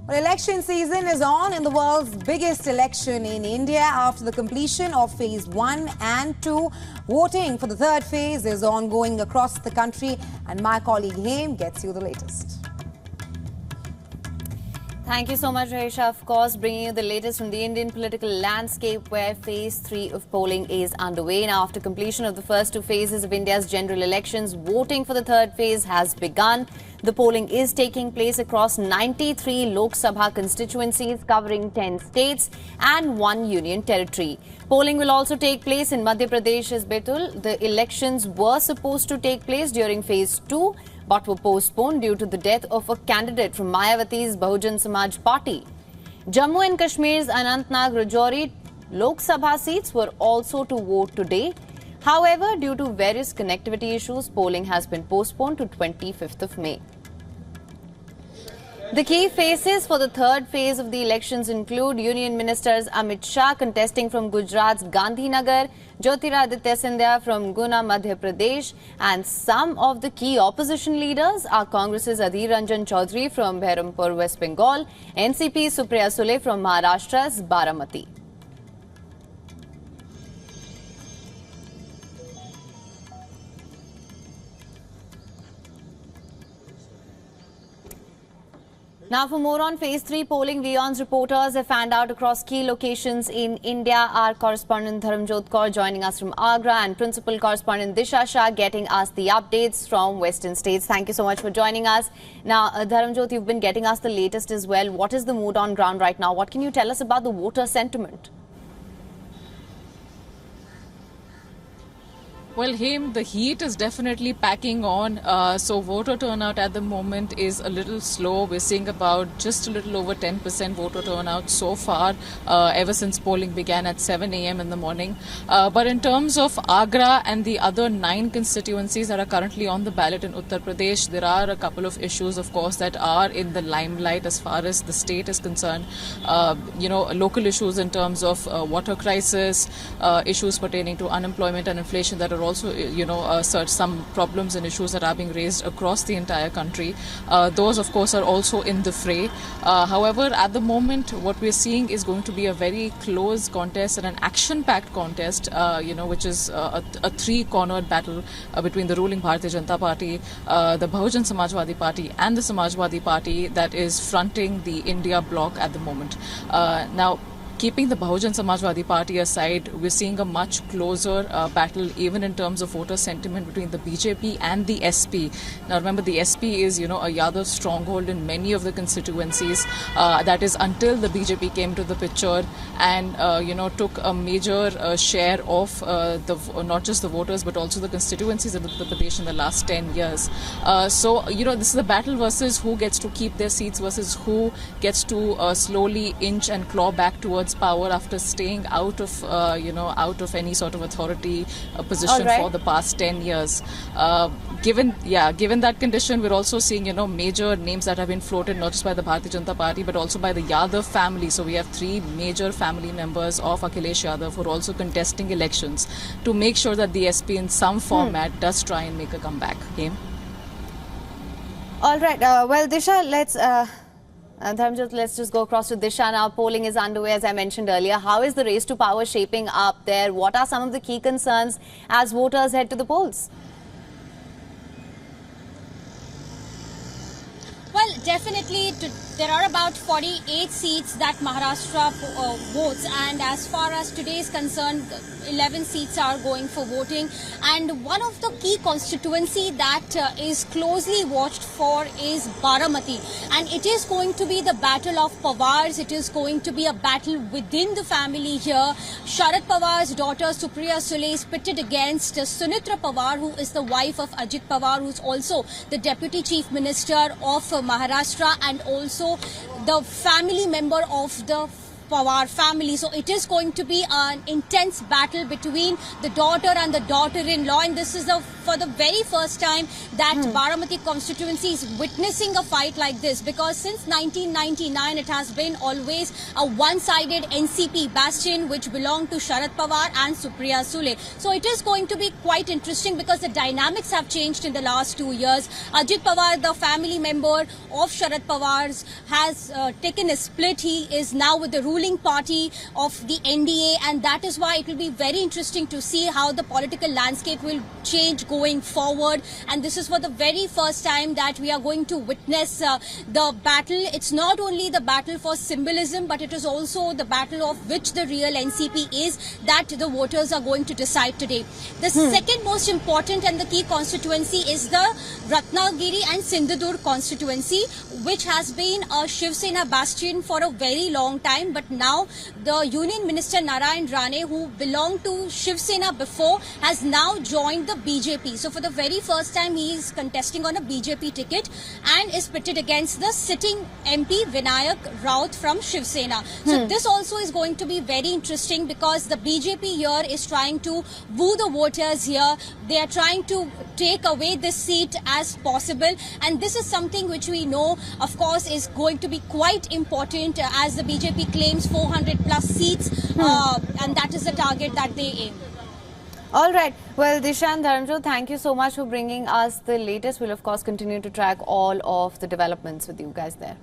Well, election season is on in the world's biggest election in India after the completion of phase 1 and 2. Voting for the third phase is ongoing across the country, and my colleague Haim gets you the latest. Thank you so much, Raisha. Of course, bringing you the latest from the Indian political landscape where phase 3 of polling is underway. Now, after completion of the first two phases of India's general elections, voting for the third phase has begun. The polling is taking place across 93 Lok Sabha constituencies covering 10 states and 1 union territory. Polling will also take place in Madhya Pradesh's Betul. The elections were supposed to take place during phase 2, but were postponed due to the death of a candidate from Mayawati's Bahujan Samaj Party. Jammu and Kashmir's Anantnag Rajouri Lok Sabha seats were also to vote today. However, due to various connectivity issues, polling has been postponed to 25th of May. The key faces for the third phase of the elections include Union Ministers Amit Shah contesting from Gujarat's Gandhinagar, Jyotiraditya Scindia from Guna, Madhya Pradesh, and some of the key opposition leaders are Congress's Adhir Ranjan Chaudhary from Behrampur, West Bengal, NCP Supriya Sule from Maharashtra's Baramati. Now, for more on phase 3 polling, WION's reporters have fanned out across key locations in India. Our correspondent Dharamjot Kaur joining us from Agra and principal correspondent Disha Shah getting us the updates from western states. Thank you so much for joining us. Now, Dharamjot, you've been getting us the latest as well. What is the mood on ground right now? What can you tell us about the voter sentiment? Well, Haim, the heat is definitely packing on. So voter turnout at the moment is a little slow. We're seeing about just a little over 10% voter turnout so far, ever since polling began at 7 a.m. in the morning. But in terms of Agra and the other 9 constituencies that are currently on the ballot in Uttar Pradesh, there are a couple of issues, of course, that are in the limelight as far as the state is concerned. Local issues in terms of water crisis, issues pertaining to unemployment and inflation that are also, some problems and issues that are being raised across the entire country. Those, of course, are also in the fray. However, at the moment, what we're seeing is going to be a very close contest and an action-packed contest, which is a three-cornered battle between the ruling Bharatiya Janata Party, the Bahujan Samajwadi Party, and the Samajwadi Party that is fronting the India bloc at the moment. Now, keeping the Bahujan Samajwadi Party aside, we're seeing a much closer battle even in terms of voter sentiment between the BJP and the SP. Now remember, the SP is, a Yadav stronghold in many of the constituencies. That is until the BJP came to the picture and, took a major share of not just the voters but also the constituencies of Uttar Pradesh in the last 10 years. This is a battle versus who gets to keep their seats versus who gets to slowly inch and claw back towards power after staying out of any sort of authority position for the past 10 years. Given that condition, we're also seeing major names that have been floated not just by the Bharatiya Janata Party but also by the Yadav family. So we have 3 major family members of Akhilesh Yadav who are also contesting elections to make sure that the SP in some format does try and make a comeback. Haim? All right. Well, Disha, let's just go across to Disha now. Polling is underway, as I mentioned earlier. How is the race to power shaping up there? What are some of the key concerns as voters head to the polls? Well, definitely, there are about 48 seats that Maharashtra votes, and as far as today is concerned, 11 seats are going for voting. And one of the key constituency that is closely watched for is Baramati. And it is going to be the battle of Pawars. It is going to be a battle within the family here. Sharad Pawar's daughter Supriya Sule is pitted against Sunitra Pawar, who is the wife of Ajit Pawar, who is also the Deputy Chief Minister of Maharashtra and also the family member of the Pawar family. So it is going to be an intense battle between the daughter and the daughter-in-law, and this is for the very first time that Baramati constituency is witnessing a fight like this, because since 1999 it has been always a one-sided NCP bastion which belonged to Sharad Pawar and Supriya Sule. So it is going to be quite interesting because the dynamics have changed in the last 2 years. Ajit Pawar, the family member of Sharad Pawar's, has taken a split. He is now with the ruling party of the NDA, and that is why it will be very interesting to see how the political landscape will change going forward. And this is for the very first time that we are going to witness the battle. It's not only the battle for symbolism, but it is also the battle of which the real NCP is that the voters are going to decide today. The second most important and the key constituency is the Ratnagiri and Sindhudurg constituency, which has been a Shiv Sena bastion for a very long time. But now the Union Minister Narayan Rane, who belonged to Shiv Sena before, has now joined the BJP. So for the very first time he is contesting on a BJP ticket and is pitted against the sitting MP Vinayak Raut from Shiv Sena. So this also is going to be very interesting because the BJP here is trying to woo the voters here. They are trying to take away this seat as possible, and this is something which we know, of course, is going to be quite important as the BJP claims 400 plus seats, and that is the target that they aim. All right. Well, Disha and Dharanjot, thank you so much for bringing us the latest. We'll, of course, continue to track all of the developments with you guys there.